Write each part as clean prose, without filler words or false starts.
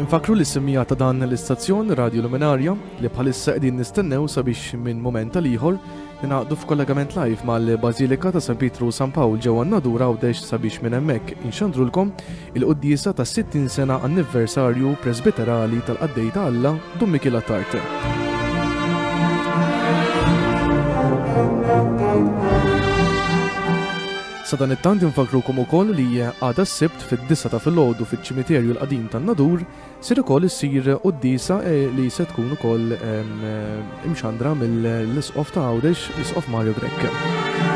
Infakru li s-semmija ta' dan l-istazzjon Radju Luminaria li bħalissa qegħdin nistennew sabiex minn moment tal ieħor ningħaqdu f'kollegament live mal-Bażilika ta' San Pietru u San Pawl ġewwa n-Nadur għawdex sabiex minn hemmhekk inxandrulkom il-Quddiesa tas-60 sena Anniversarju Presbiterali tal-Qaddej ta' Alla Dun Mikiel Attard. Sadan it-tant infakrukom ukoll li għada s-sibt fid-9 ta' filgħodu fiċ-ċimiterju l-qadim tan-Nadur sir ukoll issir Quddiesa li se tkun ukoll imxandra mill-isqof ta' għawdex l-isqof Mario Grek.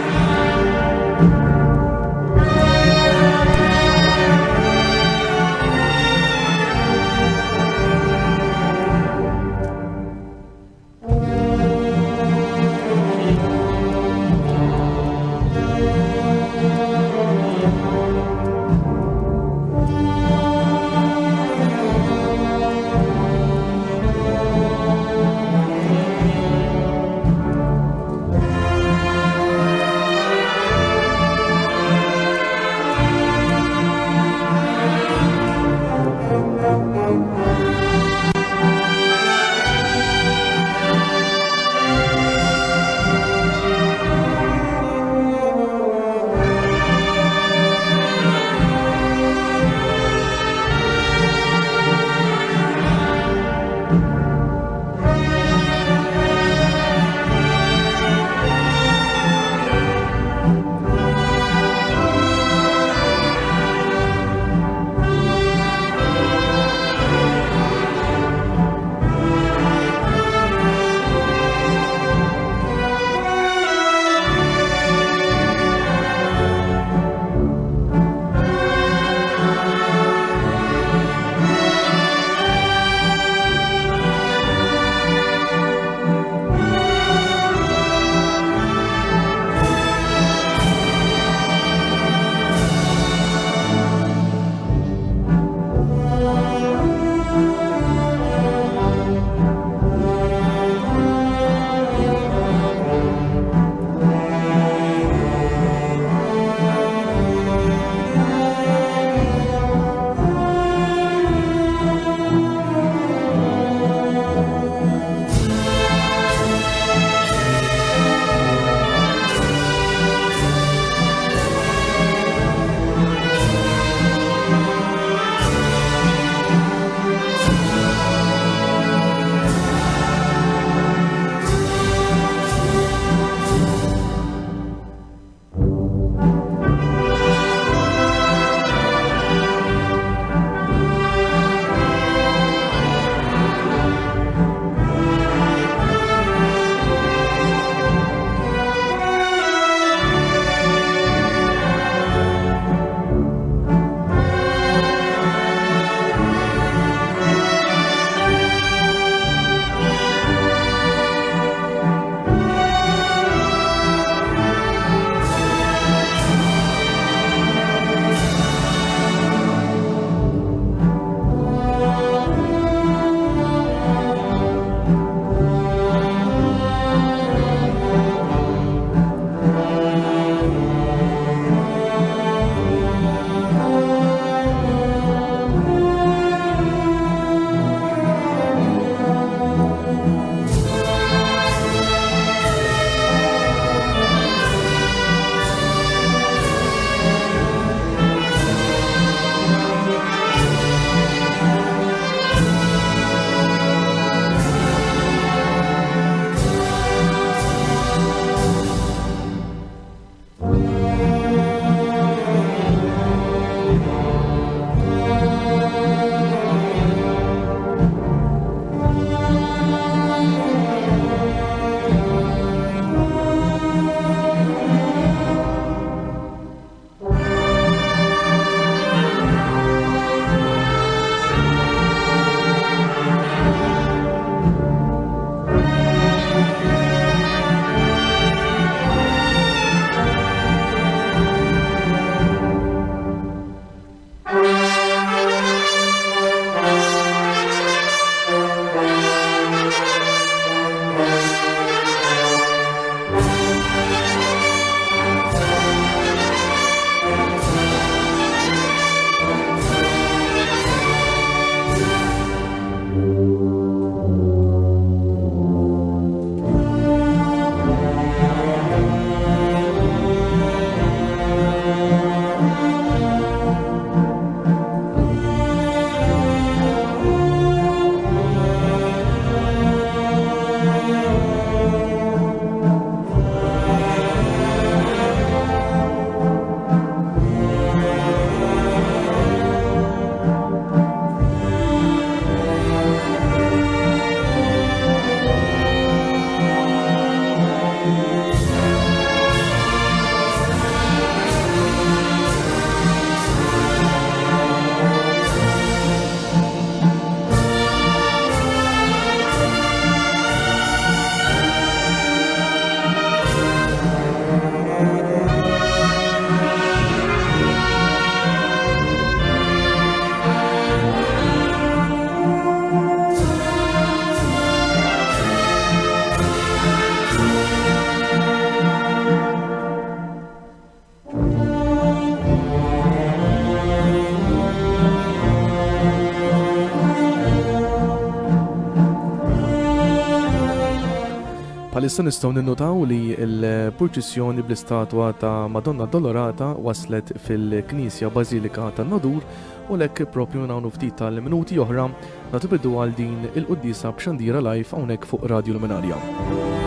Bħalissa nistgħu ninnotaw li l-purċissjoni bl-istatwa ta' Madonna Addolorata waslet fil-Knisja Bażilika tan-Nadur u lek propju nagħmlu ftit tal-minuti oħra nagħtu bidu għal din il-Quddiesa b'xandira live hawnhekk fuq Radju Luminaria.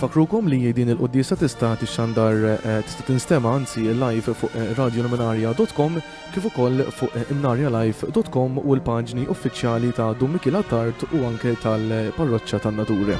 Fakrukom li din il-Quddiesa tista' tinstema anzi live fuq radioluminaria.com kif ukoll fuq mnarjalive.com u l-paġni uffiċjali ta' Dun Mikiel Attard u anke tal-Parroċċja tan-Nadur.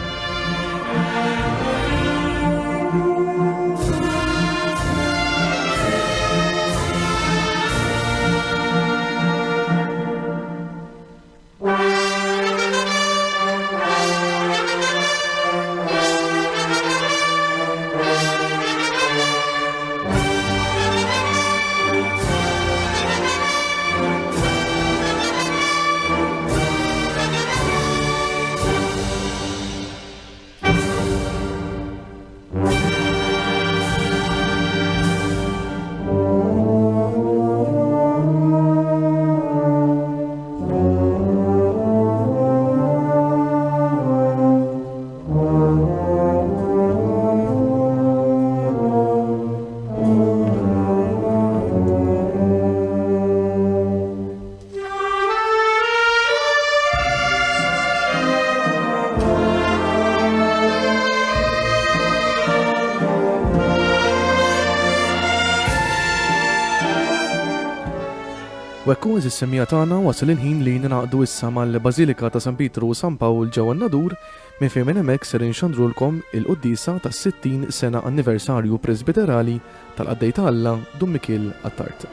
Wekku is-semmija tagħna wasal il-ħin li ninaqdu issa mal-Bażilika ta' San Pietru u San Pawl ġewwa n-Nadur minn fejn minn hemmhekk ser inxandrulkom il-Quddiesa tas-60 sena Anniversarju Presbiterali tal-Qaddej ta' Alla Dun Mikiel Attard.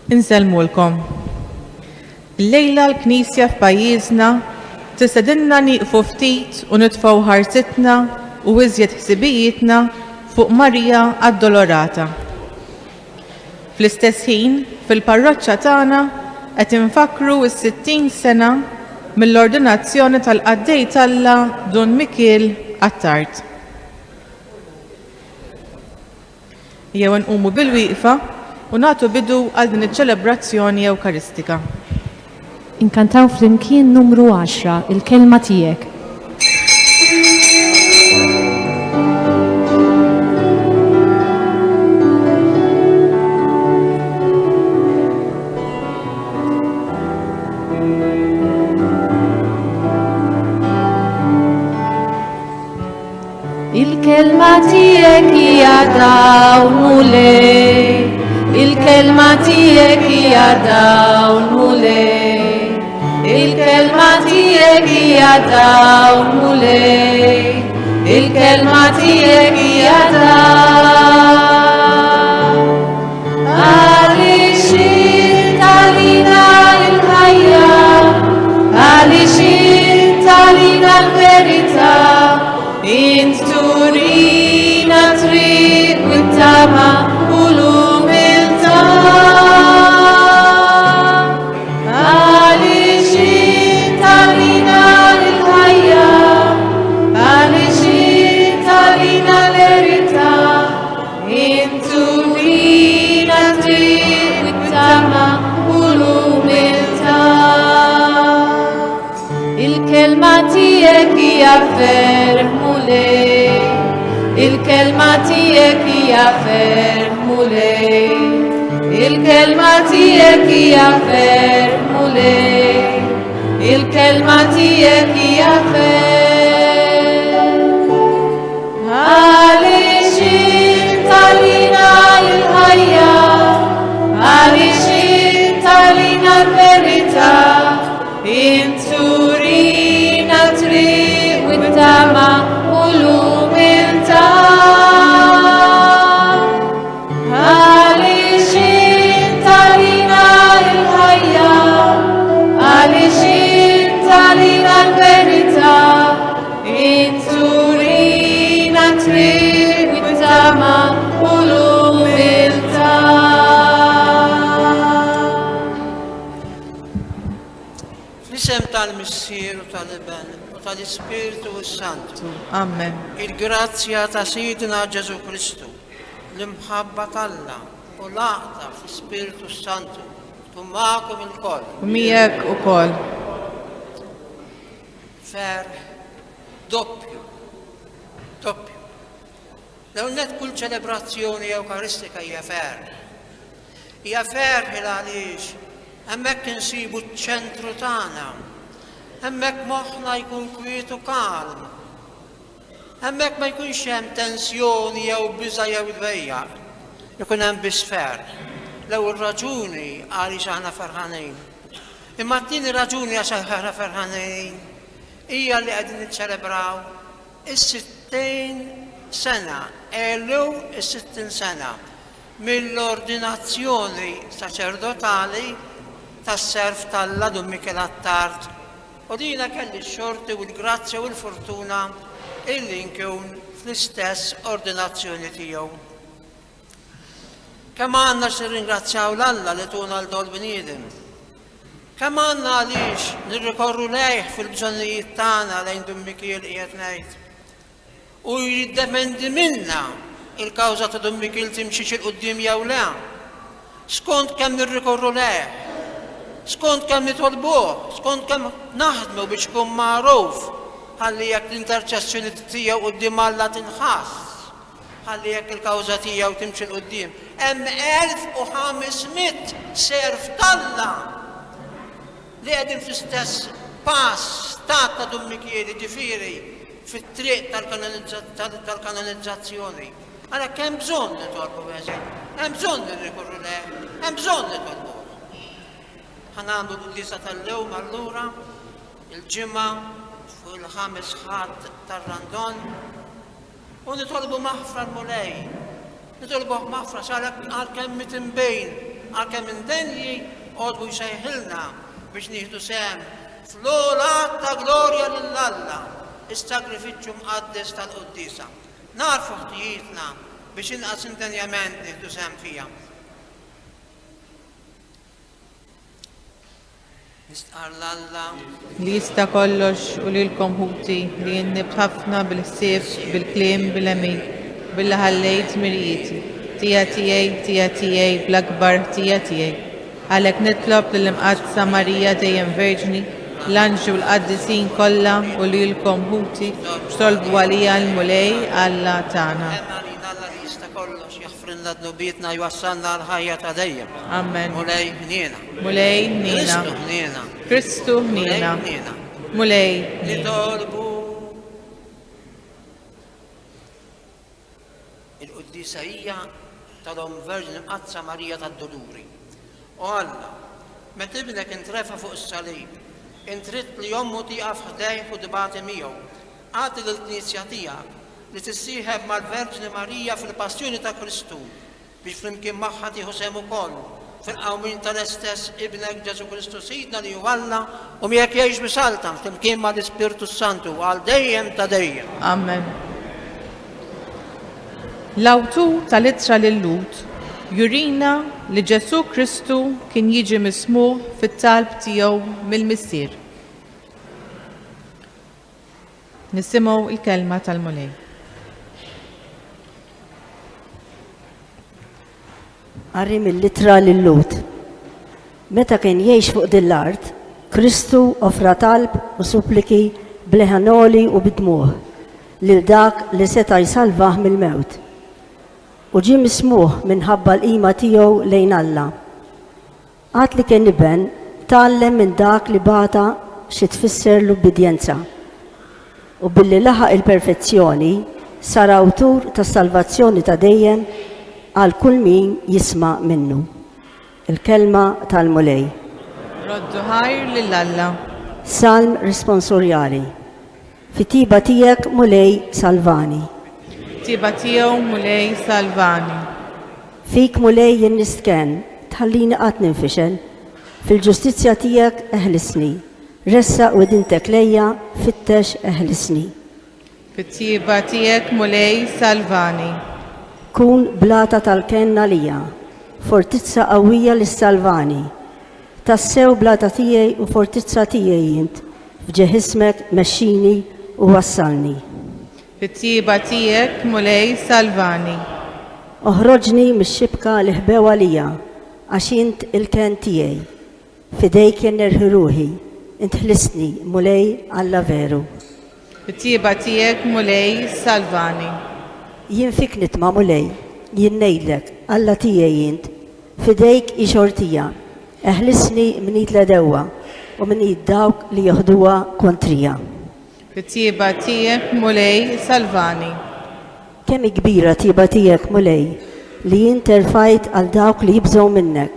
Insellmulkom. Lejla l-Knisja f'pajjiżna tistedinna nieqfu ftit u nitfgħu ħarsitna u iżjed ħsibijietna fuq Marija Addolorata. Fl-istess ħin, fil-parroċċa tagħna qed infakru s-60 sena mill-ordinazzjoni tal-Qaddej Alla Dun Mikiel Attard. Jew nqumu bil-wieqfa u nagħtu bidu għal din iċ-ċelebrazzjoni Ewkaristika. Inkantaw flimkien numru 10, il-kelma tiegħek. Il-kelma tiegħek hija dawn mulej, il-kelma tiegħek hija dawn mulej. Il-kelma tiegħek hija dawn mulej, il-kelma tiegħek hija dawn. Għaliex intalina l-ħajja, għaliex intalina l-verità, int turina triq mit-tama u l-umiltà. Il-kelma tiegħek hija ferm mulej, il-kelma tiegħek hija ferm mulej, il-kelma tiegħek hija ferm mulej, il-kelma tiegħek hija ferm. Għaliex intalina l-ħajja, għaliex intalina l-verità, inturina triq mit-tama u l-umiltà. Għaliex intalina l-ħajja, għaliex intalina l-verità, inturina triq mit-tama u l-umiltà. Isem tal-Missier u tal-Iben u tal-Ispiritu Santu. Amen. Il-grazzja ta' Sidina Ġesu Kristu, l-imħabba tal-Alla u l-għaqda fl-Ispiritu Santu tkun magħkom il-koll. U miegħek ukoll. Fer doppju. L-ewwel kull ċelebrazzjoni Ewkaristika hija fer. Hija fer għaliex hemmhekk insibu ċ-ċentru tagħna, hemmhekk moħħna jkun kwietu kalm, hemmhekk ma jkunx hemm tensjoni jew biża' jew dwejjaq, ikun hemm biss fer. L-ewwel raġuni għaliex aħna ferħanin. Imma t-tieni raġuni għax aħna ferħanin hija li qegħdin niċċelebraw is-60 sena, elu is-60 sena mill-ordinazzjoni saċerdotali tas-serf tal-Alla Dun Mikiel Attard. U dina kelli x-xorti u l-grazzja u l-fortuna illi nkun fl-istess ordinazzjoni tiegħu. Kemm għandna nirringrazzjaw l-Alla li tuna l-dol bniedem. Kemm għandna għaliex nirrikorru lejh fil-bżonnijiet tagħna lejn Dun Mikiel qiegħed ngħid. U jiddependi minna il-kawża ta' Dun Mikiel timxiex il-qudiem jew le. Skont kemm nirrikorru lejh, skont kemm nitolbuh, skont kemm naħdmu biex ikun magħruf, ħalli jekk l-interċessjoni tiegħu quddiem Alla tinħass, ħalli jekk il-kawża tiegħu timxi l-qudiem. Hemm 1500 serf tal-Alla li qegħdin fl-istess pass stat ta' Dun Mikiel, ġifieri fit-triq tal-kanonizzazzjoni. Għalhekk hemm bżonn nitolbu eżin, hemm bżonn nirrikorru lejh, hemm bżonn nitolbu. Ħanagħmlu Quddiesa tal-lewm allura il-ġimgħa fuq il-5 ħadd tar-Randon u nitolbu maħfra l-mulej. Nitolbu maħfra għalkemm mitinbejn għalkemm indenji għodbu jsejħilna biex nieħdu sehem fl-ola ta' glorja lill-Alla, is-sagrifiċċju mqaddes tal-Quddiesa. Narfu ħtijietna biex inqas indenjament nieħdu sehem fiha. Nistqar l-Alla li jista' kollox u lilkom ħuti li jinnib ħafna bil-ħsieb, bil-kliem, bil-emin, billi ħallejt mirjieti. Tija tiegħi bl-akbar tija tiegħi. Għalhekk nitlob lill-imqadsa Marija dejjem Verġni, l-anġi u l-qaddisin kollha u lilkom ħuti x'tolbu għalija l-mulej Alla tagħna. Alla li jista' kollox jaħfrilna dnubietna jwassalna l-ħajja ta' dejjem. Amen. Mulej ħniena. Mulej ħniena. Kristu ħniena. Kristu ħniena. Mulej ħniena. Nitolbu il-Quddiesa hija tal-Om Verġni Mqazza Marija tad-Doluri. U Alla, meta ibnek intrefa fuq is-salib, intrid li jommu tieqaf ħdejh u dibati miegħu. Għati l-Knisja tiegħek li tissieħeb mal-Verġni Marija fil-passjoni ta' Kristu biex flimkien magħha tieħu sehem ukoll fil-qawmin tal-istess ibnek Ġesu Kristu Sidna li hu Alla u miegħek jgħix bisaltam flimkien mal-Ispirtu Santu għal dejjem ta' dejjem. Amen. L-awtur tal-ittra lill-Lut jurina li Ġesu Kristu kien jiġi mismuħ fit-talb tiegħu mill-Missier. Nisimgħu il-kelma tal-mulej. Qarri mill-ittra lill-Lut. Meta kien jgħix fuq dil-art, Kristu offra talb u suppliki bleħanoli u bidmuh lil dak li seta' jsalvah mill-mewt. U ġie mismuħ minħabba l-qima tiegħu lejn Alla. Għad li kien iben tgħallem minn dak li bata xi tfisser l-ubbidjenza. U billi laħaq il-perfezzjoni sar awtur tas-salvazzjoni ta' dejjem għal kull min jisma' minnu. Il-kelma tal-mulej. Roddu ħajr lill-Alla. Salm responsorjali. Fit-tiba tiegħek mulej salvani. Tiba tiegħu mulej salvani. Fik mulej jien nistken, tħallini qatt ninfixel. Fil-ġustizzja tiegħek eħlisni. Ressa u dintek lejja fittex eħlisni. Fit-tiba tiegħek mulej salvani. Kun blata tal-kenna lija, fortizza qawwija lis-salvani. Tassew blata tiegħi u fortizza tiegħi jint, f'ġeħismek mexxini u wassalni. Fit-tiba tiegħek mulej salvani. Oħroġni mix-xibka li ħbew għalija, għax int il-ken tiegħi. Fidejk jien nerħi ruħi, int ħlisni mulej Alla veru. Fit-tiba tiegħek mulej salvani. Jien fik nitma' mulej, jien ngħidlek Alla tiegħi jint, fidejk i xortija, eħlisni min jitledewwa u min dawk li joħduha kontrija. Fit-tiba tiegħek mulej salvani. Kemm kbira tiba tiegħek mulej li jien terfajt għal dawk li jibżgħu minnek,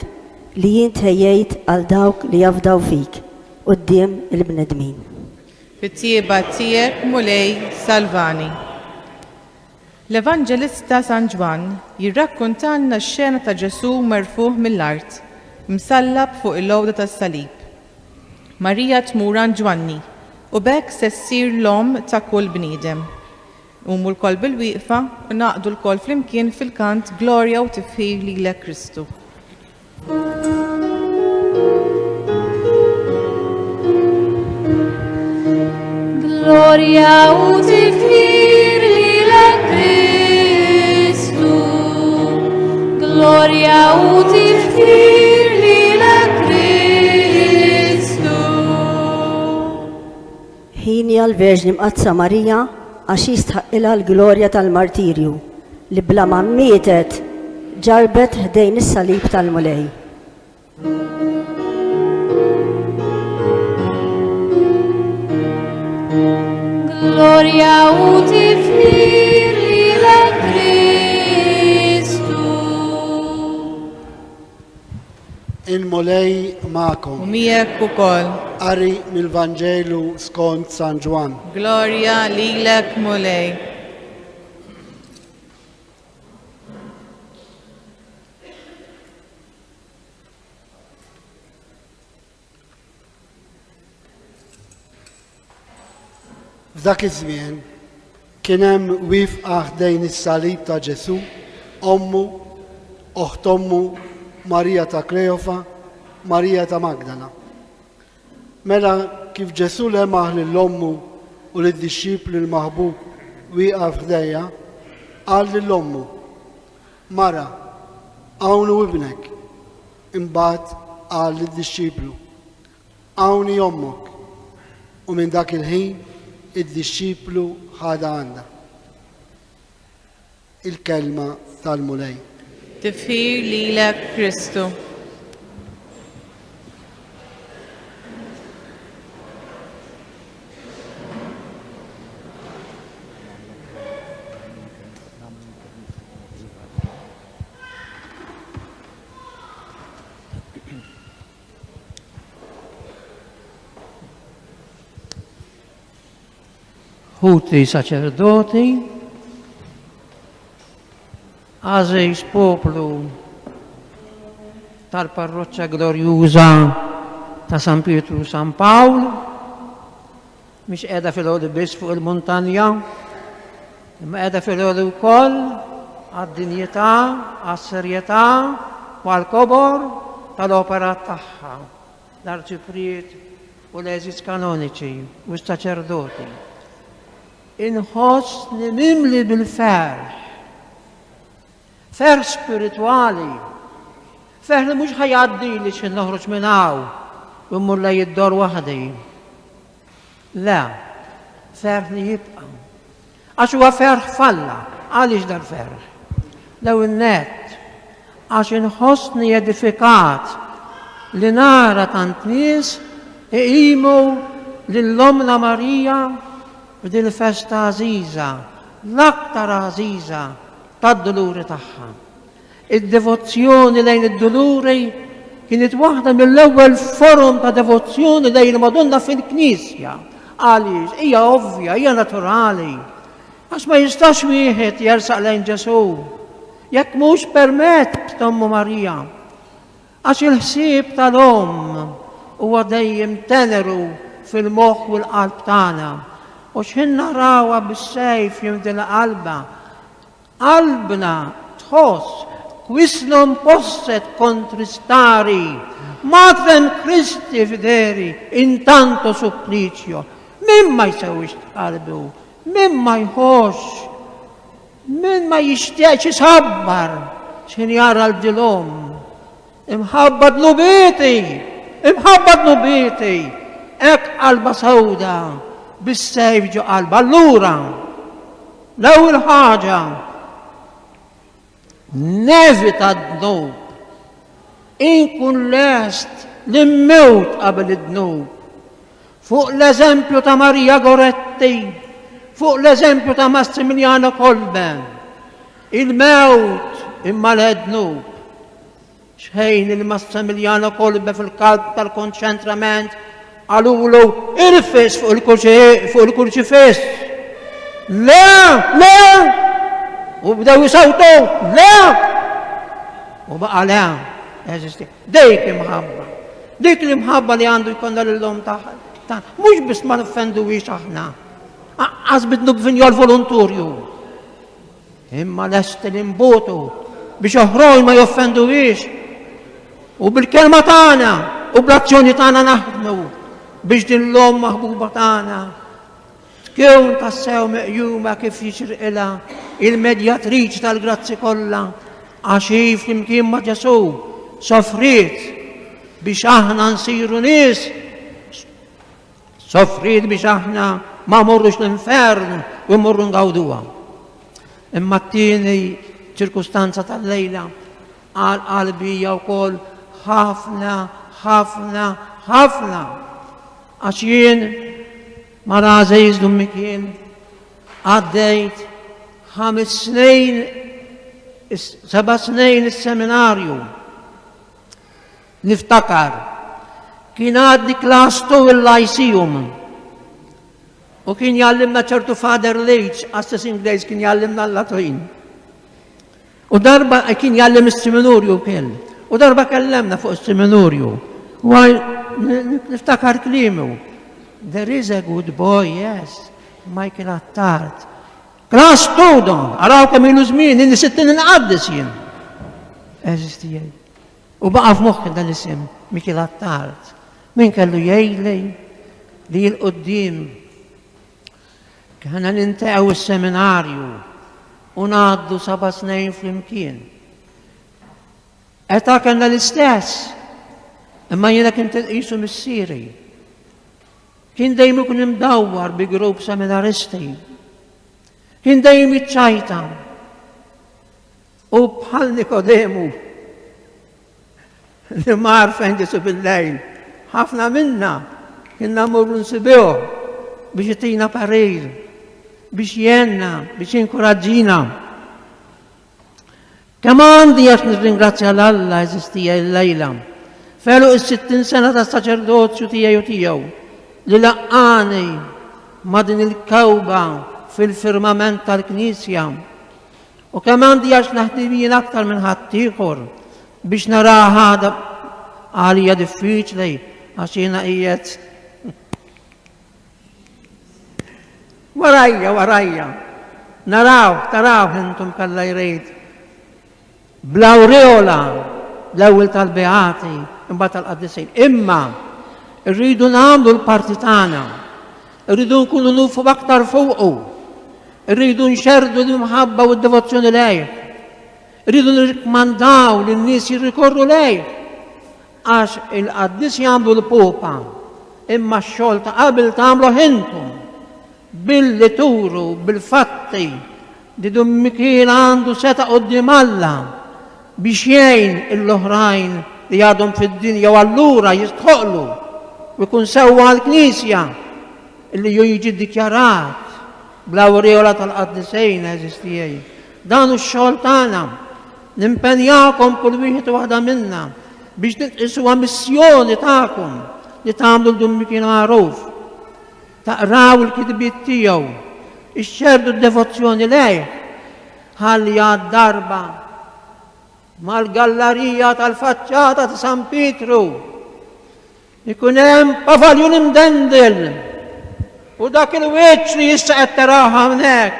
li jien ħejjejt għal dawk li jafdaw fik quddiem il-bnedmin. Fit-tiba tiegħek mulej salvani. L-Evanġelista San Ġwan jirrakkuntanna x-xena ta' Ġesu merfuħ mill-art, msallab fuq il-lowda tas-salib. Marija tmur għand Ġwanni u bekk se ssir l-om ta' kull bniedem. Umu l-kol bil-wieqfa u naqdu l-kol flimkien fil-kant Glorja u tifħir lilek Kristu. Glorja u tifħir lilek Kristu. Glorja u tifħir lilek Kristu. Ħini għal-Verġni Mqazza Marija għax jistħaqilha l-glorja tal-martirju li bla ma mietet ġarbet ħdejn is-salib tal-mulej. Glorja u tifħir lilek Kristu. Il-mulej U ma'kom. miegħek ukoll. Qari mill-Vanġelu skont San Ġwan. Glorja lilek mulej. F'dak iż-żmien kien hemm wifqa ħdejn is-salib ta' Ġesu, ommu, oħt ommu, Marija ta' Kleofa, Marija ta' Magdala. Mela kif Ġesu lemaħ lill-ommu u lid-dixxipli l-maħbub wieqa f'ħdejja, qal lill-ommu: Mara, hawn hu ibnek. Imbagħad qal lid-dixxiplu: Hawnhi ommok. U minn dak il-ħin id-dixxiplu ħada għandha. Il-kelma tal-mulej. Tifħir lilek Kristu. Huti sacerdoti, għażejs poplu tal-parroċċa glorjuża ta' San Pietru San Pawl, mhix qiegħda fil-għodu biss fuq il-muntanja, imma qiegħda fil-għodu wkoll għad-dinjità, għas-serjetà u għall-kobor tal-opera tagħha, l-arċipriet u l-eżis kanoniċi u s-saċerdoti. Inħoss li mimli bil-ferħ, ferħ spirituali, ferħ li mhux ħajaddi li xi noħroġ minn hawn u mmur lejn id-dor waħdi. Le, ferħ li jibqa'. Għax huwa ferħ falla, għaliex dal-ferħ? L-ewwel nett, għax inħossni edifikat li nara tant nies iqimu lill-Omna Marija f'din il-festa għażiża, l-aktar għażiża tad-duluri tagħha. Id-devozzjoni lejn id-duluri kienet waħda mill-ewwel forum ta' devozzjoni lejn Madonna fil-Knisja. Għaliex hija ovvja, hija naturali. Għax ma jistax wieħed jersaq lejn Ġesu jekk mhux permezz ta' Ommu Marija. Għax il-ħsieb tal-Omm huwa dejjem teneru fil-moħħ u l-qalb tagħna. U x'in narawha bis-sejf jimdilha qalba. Qalbna tħoss quisnom posset contristari, matrem Christi fideri, intanto supplicio. Min ma jsewwix qalbu, min ma jħoss, min ma jixtieqx isabbar x'in jara l-ġilhom. Imħabba dnubieti, hekk qalba sewda bis-sejf ġo qalba. Allura, l-ewwel ħaġa nevita d-dnub. Inkun lest li mmewt qabel id-dnub. Fuq l-eżempju ta' Marija Goretti, fuq l-eżempju ta' Massimiliano Kolbe, il-mewt imma l-dnub. Xejn il-Massimiliano Kolbe fil-kalb tal-konċentrament għalulu irfis fuq il-kurċifess. Le! U bdew jisawtu, le! U baqa le, eżisti. Dik l-imħabba li għandu jkonna l-lom taħ. Mux bis ma noffendu wix aħna. Għazbidnu b'vinjol volonturju. Imma l-est l-imbutu biex oħroj ma joffendu wix. U bil-kelma tagħna u bl-azzjoni tagħna naħdmu biex din l-lom maħbuba tagħna tkun tassew meqjuma kif jixirqilha il-medjatriċ tal-grazzi kollha għax hi flimkien ma' Ġesu soffriet biex aħna nsiru nies, soffriet biex aħna ma morrux l-infern u mmorru ngawduha. Imma t-tieni ċirkustanza tal-lejla għal qalbija wkoll ħafna għax jien mara Alla Dun Mikiel għaddejt 5 snin, 7 snin is-seminarju. Niftakar kien għaddi klastu il-Lyceum u kien jallimna ċertu Father Leach, għastas Ingliż kien jallimna l-Latin. U darba kien jallim is-seminarju kell. U darba kellemna fuq is-seminarju. U niftakar klimu. There is a good boy, yes. Mikiel Attard. Klas studon, araw kemm ilu żmien, inni 60 inqaddis jien. Eżis tiegħi. U baqa' f'moħħi dan l-isem, Mikiel Attard. Min kellu jgħidli li l-qoddim kena nintaqgħu is-seminarju u ngħaddu 7 snin flimkien. Eta kellna l-istess, imma jiena kien tilqisu missieri. Kien dejjem ikun imdawwar bi grupp seminaristi. Kien dejjem jiċċajta. U bħal Nikodemu li mar fejn disu bil-lejl. Ħafna minna kien namurru nsibiħu biex jitina parir, biex jenna, biex jinkoraġġina. Kemm għandi għax nirringrazzja l-Alla eżistija l-lejla. Felu is-60 sena ta' saċerdozju tiegħi u tiegħu li laqqani ma' din il-kawba fil-firmament tal-Knisja. U kemm għandi għax naħdimien aktar minn ħadd ieħor biex naraha ħada għalija diffiċli għax jiena qiegħed warajja. Taraw intom kalla jrid. Bl-awreola l-ewwel tal-beati imbagħad tal-qaddisejn. Imma rridu nagħmlu l-parti tagħna. Rridu nkunu nufu aktar fuqu. Rridu nxerdu l-imħabba u d-devozzjoni lejh. Rridu nirrikmandaw li n-nies jirrikorru lejh. Għax il-qaddis jagħmlu l-popa. Imma x-xogħol ta' qabel tagħmlu intom. Billi turu, bil-fatti, di Dun Mikiel għandu seta' qudiem Alla biex jgħin l-oħrajn li għadhom fid-dinja u allura jistħoqlu u jkun sewwa l-Knisja illi jiġi ddikjarat bl-awreola tal-qaddisejn eżistijaj. Dan x-xogħol tagħna nimpenjakom kull wieħed waħda minna biex titqisuha missjoni tagħkom li tagħmlu l-Dun Mikiel magħruf. Taqraw il-kitbiet tiegħu, ixxerdu d-devozzjoni lejh, ħalli għad-darba mal-gallerija tal-faċċata ta' San Pietru ikun hemm pavaljon imdendel u dak il-wiċċ li issa qed taraw hawnhekk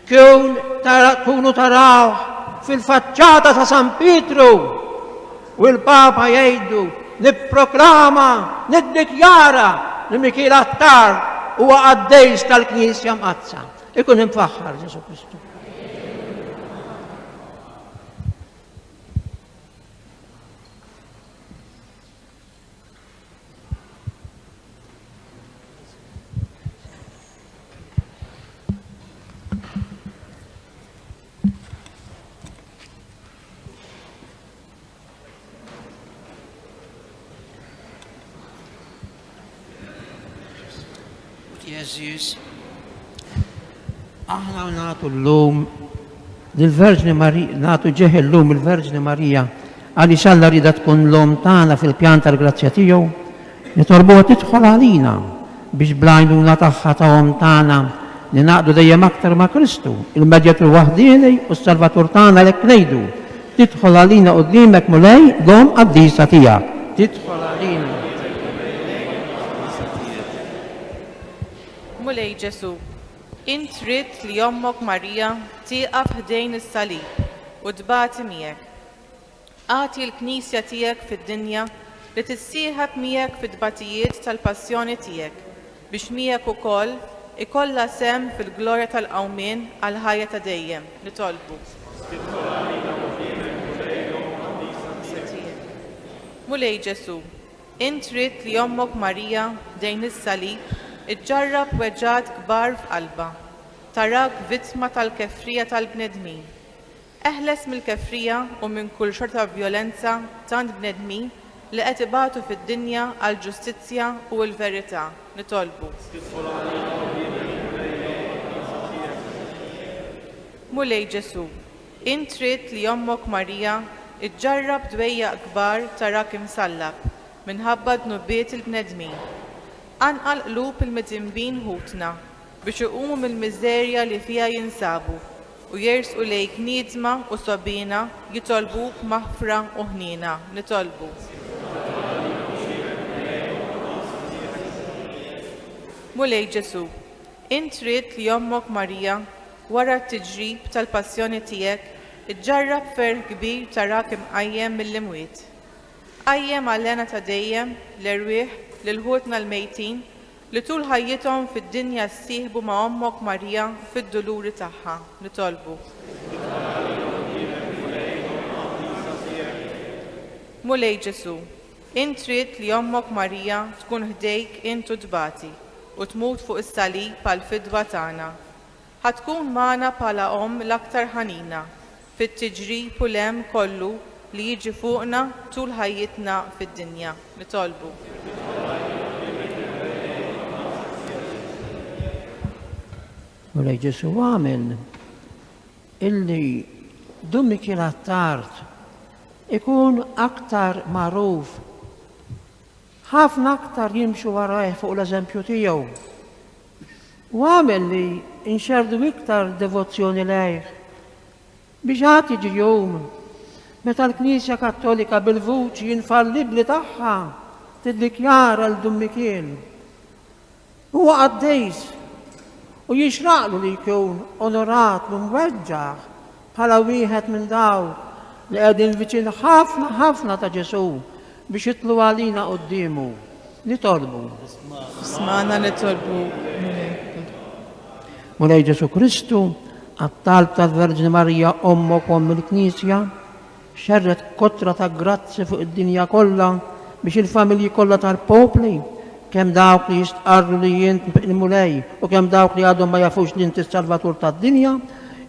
tkunu taraw fil-faċċata ta' San Pietru u l-Papa jgħidu nipproklama, niddikjara li Mikiel Attard huwa qaddejs tal-Knisja mqazza. Ikun imfaħħar Ġesu Kristu. Jeżis. Aħna nagħtu llum lill-Verġni Marija, nagħtu ġeħ illum il-Verġni Marija għaliex Alla rida tkun l-om tagħna fil-pjan tal-grazzja tiegħu, nitolbuha tidħol għalina biex bl-għajnuna tagħha ta' om tagħna li naqdu dejjem aktar ma' Kristu, il-Medjatur waħdieni u s-Salvatur tagħna lek ngħidu. Tidħol għalina quddiemek mulej l-om qaddisa tiegħek. Tidħol għalina. Mulej Ġesu, int trid li ommok Marija tieqaf ħdejn is-salib u tbati miegħek. Agħti l-Knisja tiegħek fid-dinja li tissieħab miegħek fid-tbatijiet tal-passjoni tiegħek biex miegħek ukoll ikollha sem fil-glorja tal-qawmien għal ħajja ta' dejjem li tolbu. Mulej Ġesu, int trid li ommok Marija dejn is-salib iġġarrab weġġat kbar f'qalba, tarak vittma tal-kefrija tal-bnedmin. Eħles mill-kefrija u minn kull xorta vjolenza tant bnedmin li qed ibatu fid-dinja għal ġustizzja u l-verità nitolbu. Mulej Ġesu, int trid li ommok Marija iġġarrab dwejjaq kbar tarak imsallab minħabba dnubiet il-bnedmin. Anqal qlub il-midinbin ħutna biex iqumu mill-miżerja li fiha jinsabu u jersqu lejk niedma u sobina jitolbuk maħfra u ħnina nitolbu. Mulej Ġesu, Int trid li Ommok Marija wara t-tiġrib tal-passjoni tiegħek iġġarrab ferħ kbir tarak imqajjem mill-imwiet. Qajjem għalena ta' dejjem l-erwieħ lil ħutna l-mejtin li tul ħajjithom fid-dinja ssieħbu ma' Ommok Marija fid-duluri tagħha. Nitolbu. Mulej Ġesu, int trid li Ommok Marija tkun ħdejk intu tbati u tmut fuq is-salib għall-fidwa tagħna. Ħatkun magħna bħala Omm l-aktar ħanina fit-tiġrib u l-hemm kollu li jiġi fuqna tul ħajjitna fid-dinja. Nitolbu. Mulej Ġesu għamel illi Dun Mikiel Attard ikun aktar magħruf, ħafna aktar jimxu warajh fuq l-eżempju tiegħu. U għamel li inxerdu iktar devozzjoni lejh biex ħadd jiġi jum meta l-Knisja Kattolika bil-vuċi infallibbli tagħha tiddikjara l Dun Mikiel. Huwa qaddejs u jixraqlu li jkun onorat u mweġġaħ bħala wieħed minn dawk li qegħdin viċin ħafna ta' Ġesu biex jitlu għalina quddiemu. Nitolbu. Smana nitolbu. Mulej Ġesu Kristu, għat-talb tal-Verġni Marija Ommok Omm il-Knisja, xerret kotra ta' grazzi fuq id-dinja kollha biex il-familji kollha tal-popli, kemm dawk li jistqarru li jint mulej u kemm dawk li għadhom ma jafux li inti s-Salvatur tad-dinja,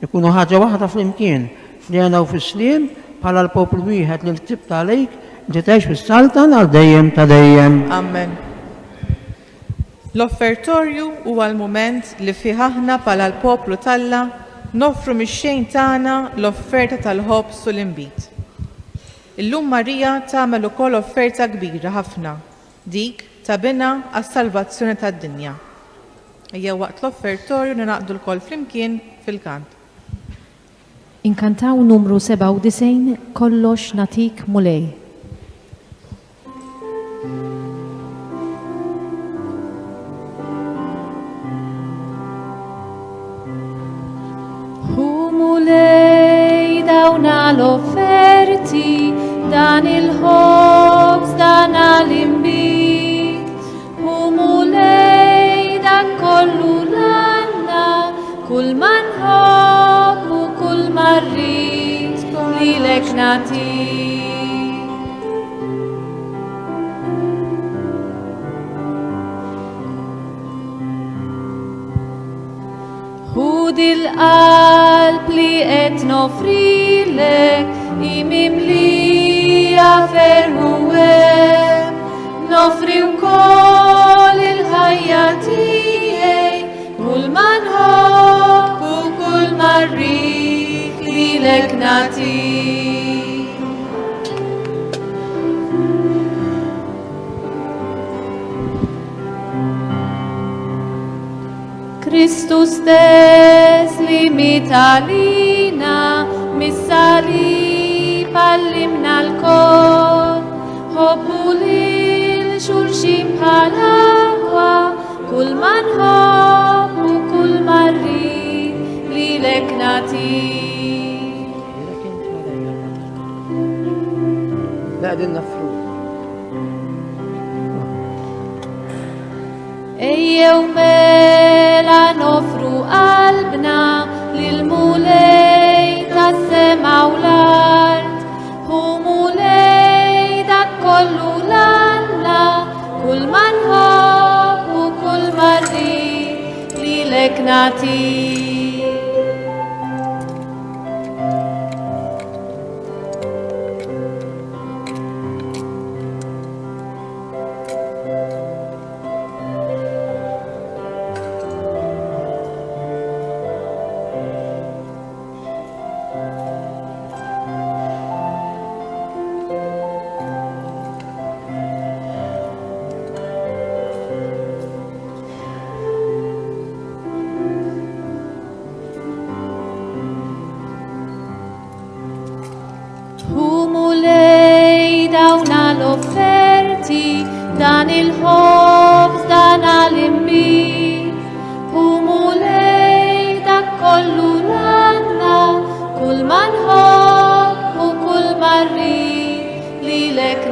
ikunu ħaġa waħda flimkien, fl-jena u fis-sliem, bħala l-poplu wieħed li l-tibta għalejk li tgħix fis-saltan għal dejjem ta' dejjem. Amen. L-offertorju huwa l-mument li fih aħna bħala l-poplu talla noffru mix-xejn tagħna l-offerta tal-ħobbs u l-inbit. Illum Marija tagħmel ukoll offerta kbira ħafna, dik ta' bina għas-salvazzjoni tad-dinja. Ejja waqt l-offertorju ninaqdu l-koll flimkien fil-kant. Inkantaw numru 97 kollox natik mulej. Hu mulej dawna l-offerti, dan il-ħobs, dan l-imbit. Hu mulej dak kollu l-għanna, kull man ħobb u kull marrit lilek natik. Hud il-qalb li qed nofrilek imimlija ferħu hemm, nofri wkoll il-ħajja tiegħi, kull ma nħobb u kull ma rrid lilek natik. Kristus stess li mitalina mis-salib allimna l-kol, ħobbu lil xulxin bħal-aqwa, kull ma nħobb u kull ma rrid lilek natik. Qegħdin nafru. Ejjew mela nofru qalbna lil mulej tas-sema u l-art, hu mulej dak kollu l-għanna, kull ma nħobb u kull ma rrid lilek natik. L-offerti dan il-ħobs dan l-imbit, hu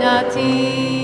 natik.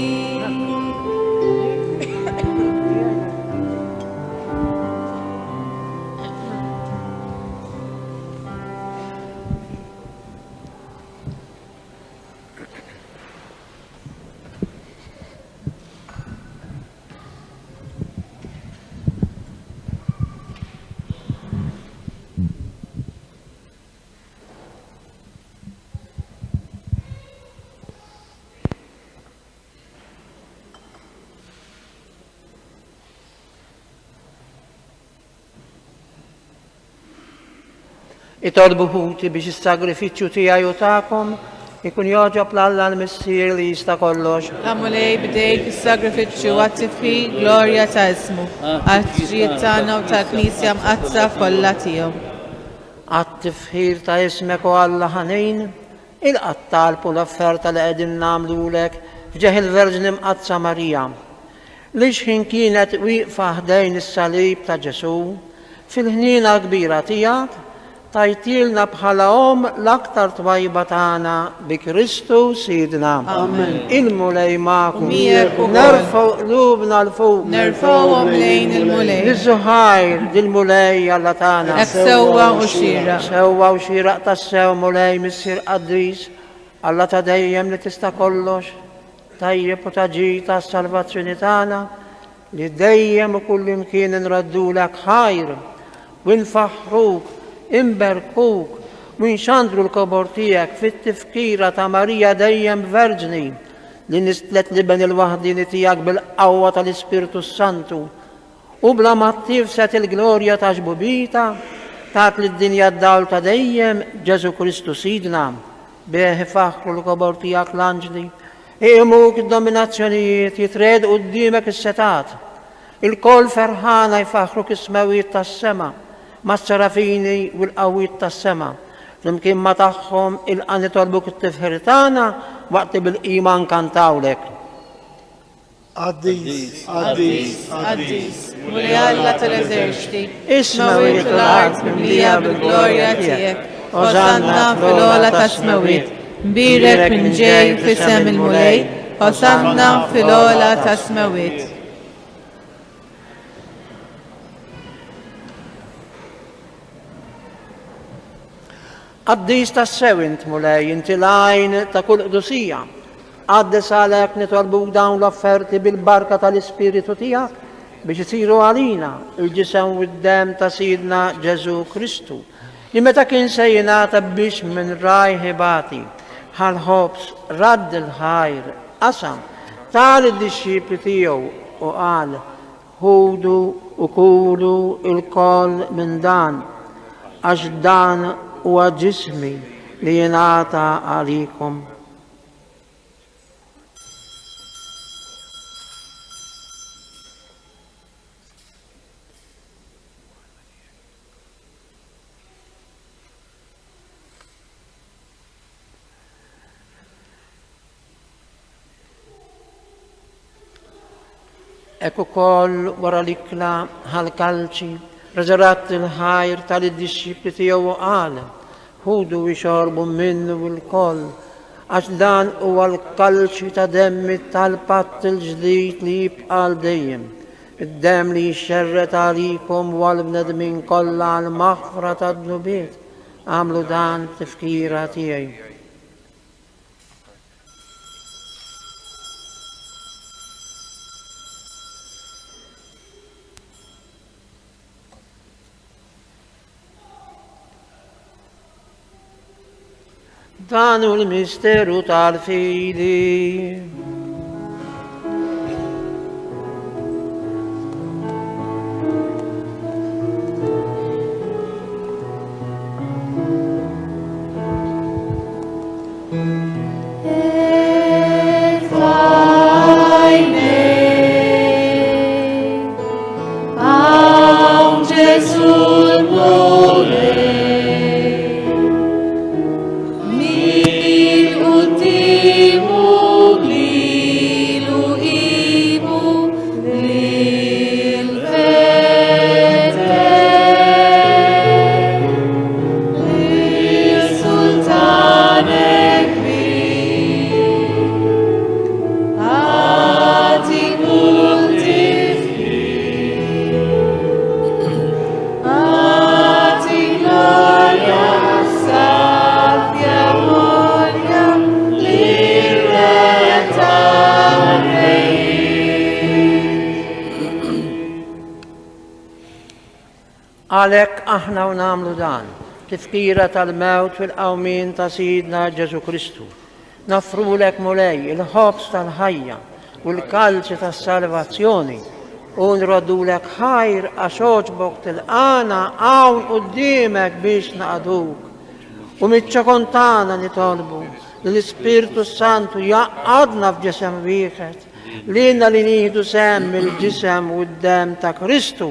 Itolbu ħuti biex is-sagrifiċċju tiegħi u tagħkom ikun joġob l-Alla l-Missier li jista' kollox. Għamulej bdejk il-sagrifiċċju għattifi glorja ta' ismu, għat-ġiet tagħna u tal-Knisja mqazza kollha tiegħu. Għat-tifħir ta' ismek u Alla ħanejn, il-qattalpu l-offerta li qegħdin nagħmlulek f'ġeħ il-Verġni mqazza Marija. Li x'ħin kienet wieqfa ħdejn is-salib ta' Ġesu fil-ħnina l-kbira tiegħek tajtilna bħala l-aktar twajba tagħna bi Kristu Sidna. Amen. Il-mulej magħkom. Miegħek ukoll. Nerfgħu qlubna l-fuq. Nerfgħuhom lejn il-mulej. Niż-Ħajr dil-mulej Alla tagħna. Hekk sewwa u xieraq. Sewwa u xieraq tas-sew mulej Missier Qaddis. Alla ta' dejjem li tista' kollox. Tajjeb u taġi tas-salvazzjoni tagħna li dejjem u kull imkien nraddulek ħajr u nfaħħruk imberkuk u nxandru l-kobor tiegħek fit-tifkira ta' Marija dejjem Verġni li nistlet liben il-waħdini tiegħek bil-qawwa tal-Ispirtu Santu u bla ma tifset il-glorja ta' ġbubita tat li d-dinja d-dawl ta' dejjem Ġesu Kristu Sidna bih ifaħħru l-kobor tiegħek l-anġli imuk id-dominazzjonijiet jitred qudiemek is-setat il-kol ferħana jfaħħru kismawiet tas-sema mas-serafini u l-qawwiet tas-sema. Flimkien ma tagħhom il-qani tolbuk it-tifħir tagħna waqt bil-qima nkantawlek. Qaddis, Qaddis, Qaddis, mulej Alla tal-eżerċiti, Ismawiet l-art mimlija bil-glorja tiegħek, Osanna fil-ola tas-smawiet, mbirek minn ġej f'isem il-mulej, Osanna fil-ola tas-smawiet. Qaddis tas-sewint mulej inti l-għajn ta' kull qdusija. Għaddes għalek nitolbuk dawn l-offerti bil-barka tal-Ispiritu tiegħek biex isiru għalina il-ġisem u d-dem ta' Sidna Ġesu Kristu li meta kien se jingħata biex minn raj ħibati ħal-ħobs radd il-ħajr qasam tal-disċipli tiegħu u qal ħudu u kulu il-koll minn dan għax dan huwa ġismi li jingħata għalikom. Ekku koll wara l-ikla ħal-kalċi reżerat il-ħajr tal-disċipli tiegħu qal ħudu jxorbu minnu l-koll għax dan huwa l-kalċi ta' demmi tal-patt il-ġdid li jibqa' dejjem. Id-demm li jxerret għalikom u għall-bnedmin kollha għall-maħfra tad-dubiet għamlu dan tifkira tiegħi. Dan hu l-misteru tal-fidi. Min ultimo Għalhekk aħna u nagħmlu dan, tifkira tal-mewt fil-qawmin ta' Sidna Ġesu Kristu. Nafrulek mulej il-ħobs tal-ħajja u l-kalċi tas-salvazzjoni u nrodulek ħajr għax oġbok tilqana hawn quddiemek biex naqduk. U mit-ċakontana nitolbu li l-Ispirtu Santu jaqadna f'ġisem wieħed lilna li nieħdu sehem mill-ġisem u d-dem ta' Kristu.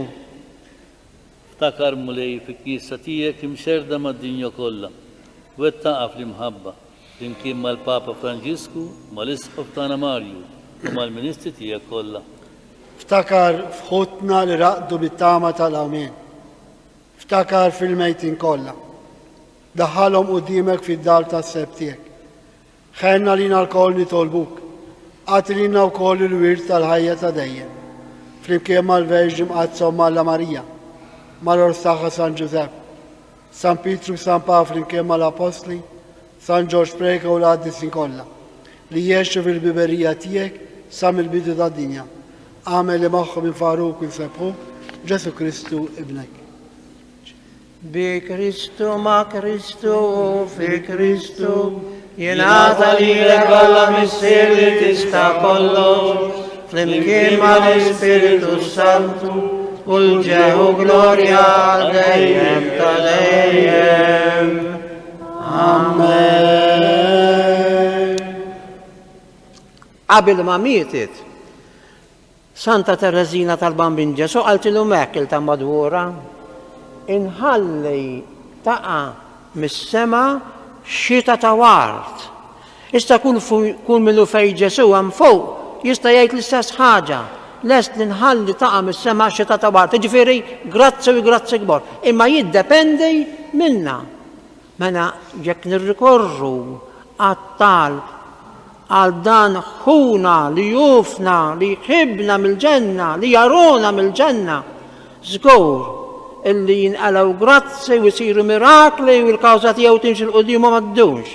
Ftakar mulej fil-Knisja tiegħek imxerda mad-dinja kollha. Wettaqa fl-imħabba flimkien mal-Papa Franġisku, mal-Isqof tagħna Marju u mal-Ministri tiegħek kollha. Ftakar fħutna li raqdu bit-tama tal-Awmin. Ftakar fil-mejtin kollha. Daħħalhom qudiemek fid-dar tas-seb tiegħek. Ħenna lina l-koll nitolbuk. Għati lina wkoll il-wirt tal-ħajja ta' dejjem. Flimkien mal-Verġi Mqazzom Alla Marija, mal-Orsaħħa San Giuseppe, San Pietru San Pawl flimkien mal-Apostli, San George Preka u l-għaddisin kollha li jiexu fil-biberija tiegħek sa mill-bidu tad-dinja. Għamel li magħhom infaruk u nsebħuk Ġesu Kristu ibnek. Bi Kristu ma' Kristu u fi Kristu jingħata lilek kollha missier li tista' kollox flimkien mal-Ispiritu Santu u l-ġeħu glorja dejjem ta' dejjem. Amen. Qabel ma mietet, Santa Teresina tal-Bambin Ġesu qaltilu mekk il-ta' madwura inħalli taqa' mis-sema xita ta' wart. Issa kull millu fej Ġesu hemm fuq jista' jgħid l-istess ħaġa. Lest li nħalli taqa' mis-sema xita ta' wart. Ġifieri grazzi u grazzi kbar. Imma jiddependi minna. Mela jekk nirrikorru għat-talb għal dan ħuna li jufna, li jħibna mill-ġenna, li jaruna mill-ġenna, żgur illi jinqalaw grazzi u jsiru mirakli u l-kawża tiegħu timxi l-qudiem ma m'għaddux.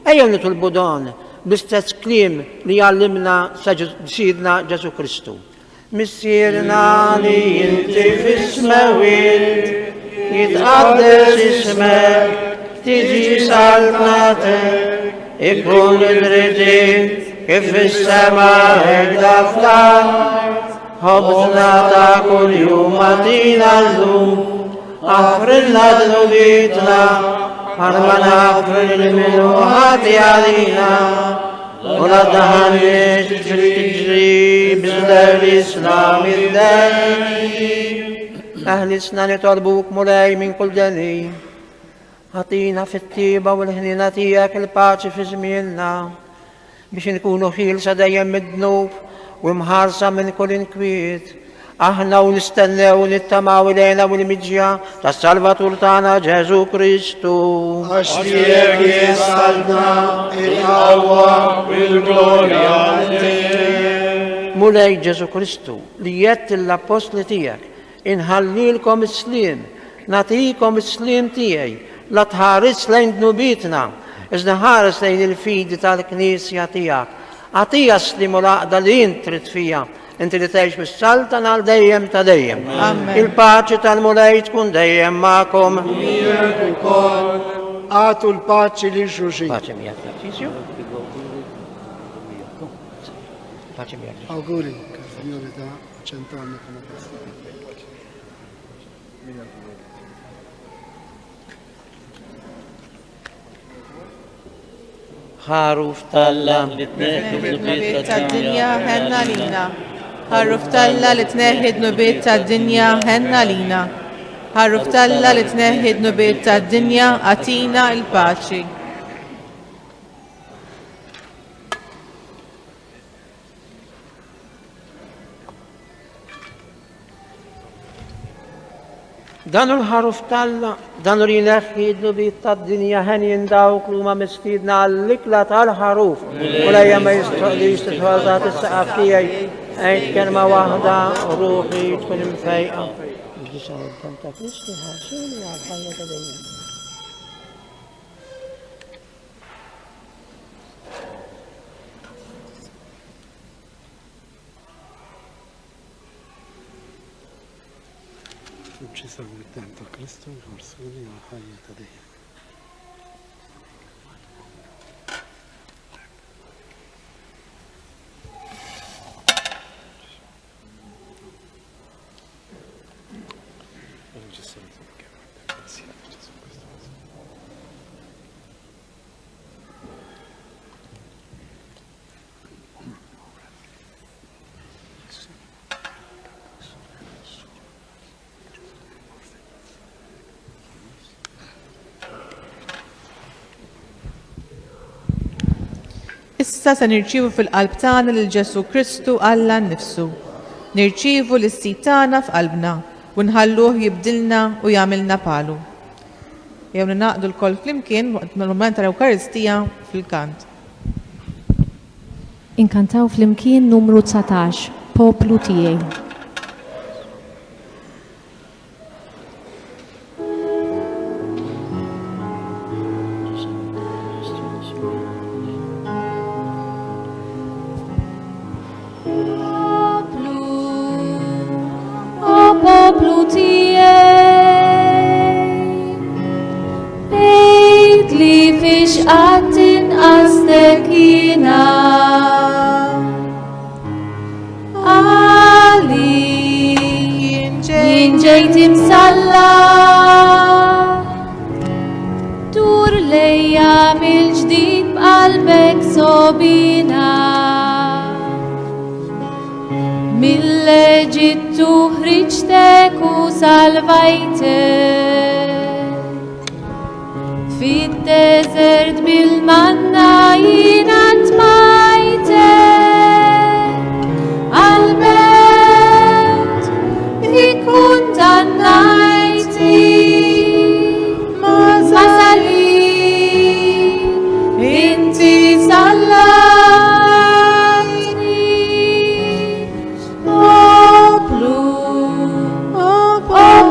Ejjew nitolbu dan bl-istess kliem li għallimna Sidna Ġesu Kristu. Missierna li inti fis-smawiet, jitqaddes ismek, tiġi saltnatek, ikun id-drittijiet kif fis-sema hekk fl-ard. Ħobżna ta' kuljum għatina llum, aħfrilna d-nubietna, ħalma naħfri li minnu ħati għalina, u la daħanniex tiġri b'żler l-Islam id-dejji. Aħlisna nitolbuk mulej minn kull deni, ħatina fit-tiba u l-ħnina tiegħek il-paċi fi żmienna biex nkunu ħielsa dejjem mid-dnub u mħarsa minn kull inkwiet. Aħna u nistennew u nittamaw ilejna u l-mmexxija tas-Salvatur tagħna Ġesu Kristu. Għax tiegħek jisalna il-qawwa u l-glorja tiegħek. Mulej Ġesu Kristu li jett l-apostli tiegħek inħallilkom is-sliem, nagħtikom is-sliem tiegħi la tħares lejn dnubietna, iżda ħares lejn il-fidi tal-Knisja tiegħek. Għatija slimu laqda li int trid fija, inti li tgħix bis-saltan għal dejjem ta' dejjem. Il-paċi tal-mulej tkun dejjem magħkom. Għatu l-paċi li xulxin. Paċi miegħek, Tarċisju. Paċi miegħek. Auguri, Signore, da 100 anni come questo. Ħaruf talla li tneħħid tad-dinja ħenna lina. Ħaruf talla li tneħħid nubiet tad-dinja ħenna lina. Ħaruf talla li tneħħid nubiet tad-dinja għatina il-paċi. Dan il-ħaruf talla, dan li neħħid nubiet tad-dinja ħen jindawk l-huma mistiedna għall-ikla tal-ħaruf. U lejja ma jistħolix titħolta is-saqaf tiegħi għid kelma waħda ruħi tkun imfejqa. Ta' Kristi ħarsuni għal-ħajja ta' dejjem. uccisa mill-dem ta' Kristu jħorsuni għal ħajja ta' dejjem. Issa se nirċievu fil-qalb tagħna lil Ġesu Kristu Alla nnifsu. Nirċievu l-issit tagħna f'qalbna u nħalluh jibdilna u jagħmilna palu. Jew ninaqdu l-koll flimkien waqt mal-mument tal-Ewkaristija fil-kant. Inkantaw flimkien numru 19, Poplu tiegħi. Poplu tiegħi, bejt li fix qatt inqastek jiena, għalik jien ġejt imsalla, dur lejja mill-ġdid b'qalbek sobina. Mill-Eġittu ħriġtek u salvajtek, fid-deżert bil-manna jiena tmajtek, għal-mewt ikkundannajti, ma salin inti sallatni.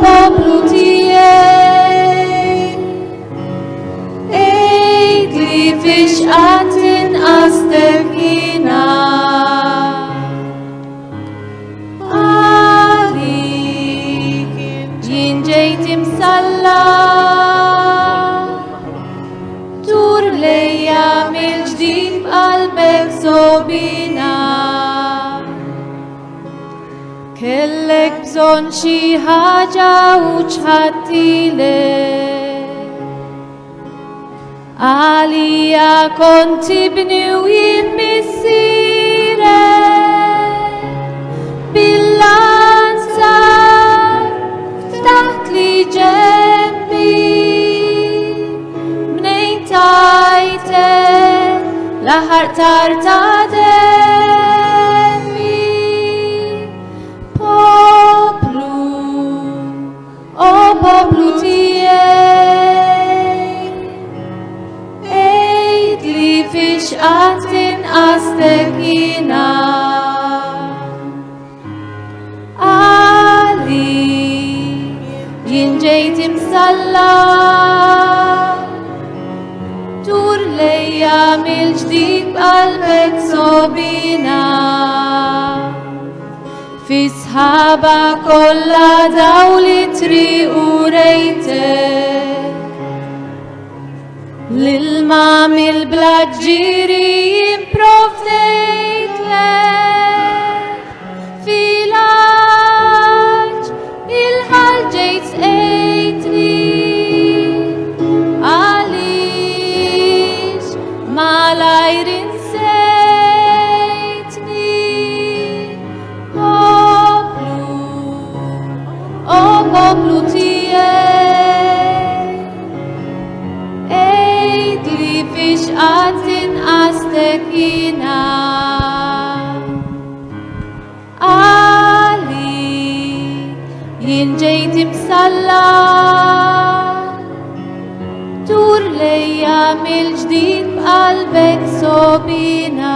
Poplu tiegħi, ejd li fix qatt inqastek jiena, għalik jien ġejt imsalla, dur lejja mill-ġdid b'qalbek sobina. Kellek bżonn xi ħaġa u ċħattilek, għalija kont tibni u jien missierek, bil-lanza ftaħt li ġembi, mnejn tajtek l-aħħar tar ta' poplu tiegħi, ejd li fix qatt inqastek jiena, għalik jien ġejt imsalla, dur lejja mill-ġdid b'qalbek sobina. Fi-sħaba kollha daw li triqu rejtek, l-ilma mill-blaġġieri jimprovdejtlek, fil-għaġ il-ħalġejt sqejtli, għaliex malajr poplu tiegħi, ejd li fix qatt inqastek jiena, għalik jien ġejt imsalla, dur lejja mill-ġdid b'qalbek sobina.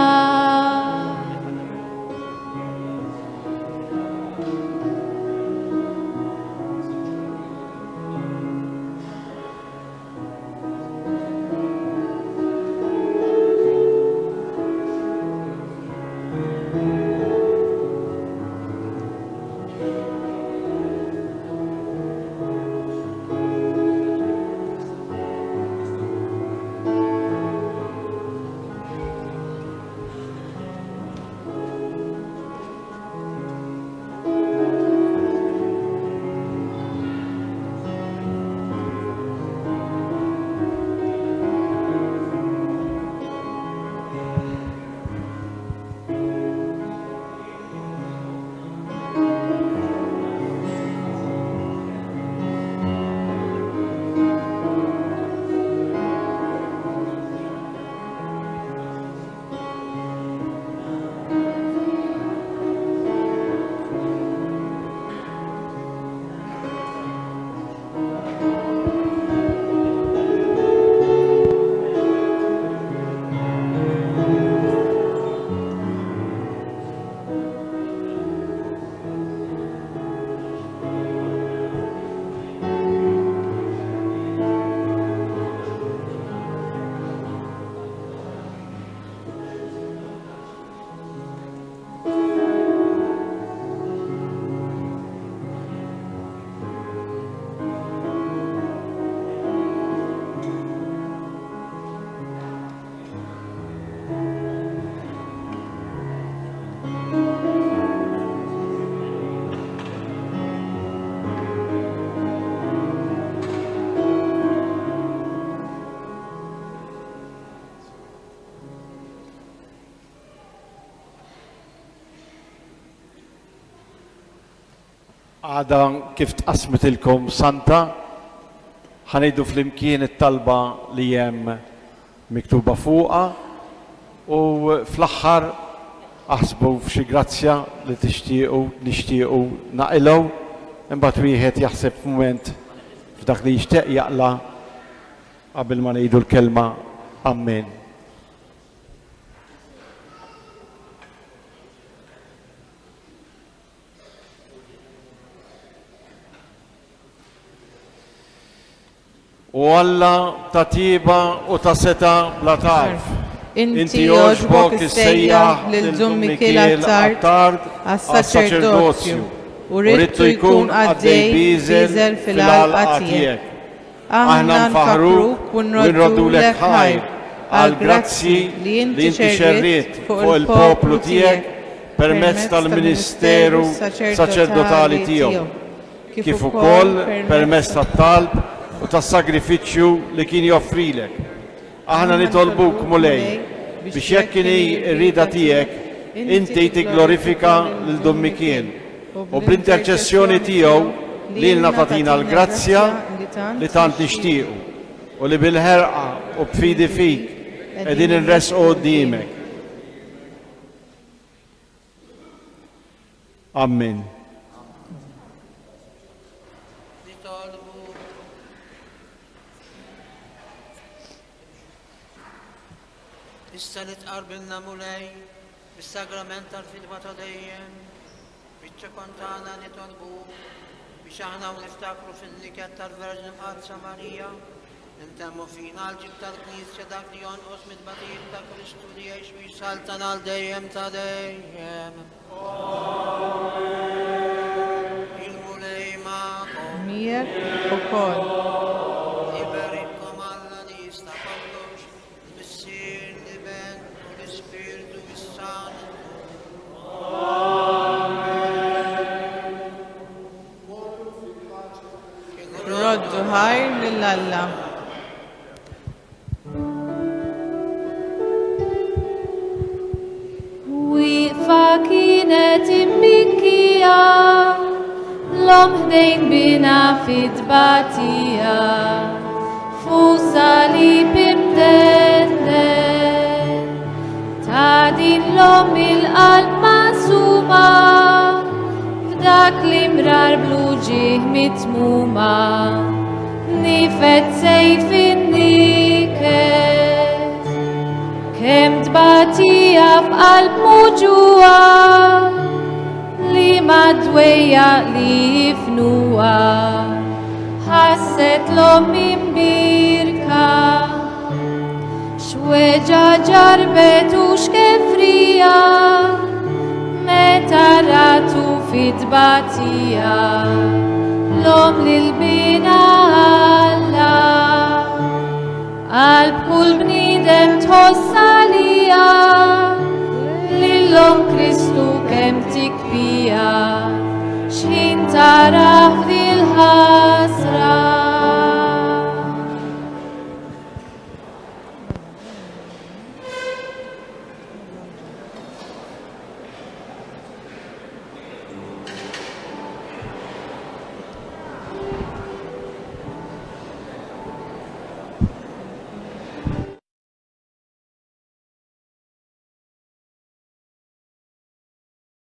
Għada kif tqasmetilkom Santa, ħanejdu fl-imkien it-talba li hemm miktuba fuqha u fl-aħħar aħsbu f'xi grazzja li nixtiequ naqilgħu, imbagħad wieħed jaħseb f'mument f'dak li jixtieq jaqla qabel ma ngħidu l-kelma Amen. U Alla ta' tiba u ta' seta bla tarf. Inti jogħġbok issejjaħ lil Dun Mikiel Attard għas-saċerdozju u ridtu jkun għaddej biżel fil-qalqa tiegħek. Aħna nfaħruk u nroddulek ħajr għal grazzi li inti xerriet fuq il-poplu tiegħek permezz tal-ministeru saċerdotali tiegħu, kif ukoll permezz tat-talb u tas-sagrifiċċju li kien joffrilek. Aħna nitolbuk mulej biex jekk kien ir-rida tiegħek inti tiglorifika lil Dun Mikiel u bl-interċessjoni tiegħu lilna tagħtina l-grazzja li tant nixtiequ u li bil-ħerqa u b'fidi fik qegħdin inresqu quddiemek. Amen. Issa li tqarbilna mulej bis-sagrament tal-fidwa ta' dejjem, biċ-ċekon tagħna nitolbu biex aħna niftakru fin-niket tal-Verġin Qadsa Marija, intemmu fina l-ġib tal-Knisja dak li jonqos mid-batijiet ta' Kristu li jgħix u jsaltan għal dejjem ta' dejjem. Il-mulej ma'kom. Miegħek ukoll. Iberikom Alla li jista' kollox, il-Missier li ben u l-Ispirtu is-Santu. Roddu ħajr lill-Alla. Wieqfa kienet immikija, l-om ħdejn bina fid-batija, fuq salib imdenden, ta' din l-om il-qalb maqsuma, f'dak li mrar blu ġih mitmuma, nifet sejf in-niket, kem tbatija f'qalb muġuwa, li madwejja li jifnuwa, ħasset l-om imbirka, xweġa ġarbet u xkefrija, meta ratu fit-batija, l-om lil-bina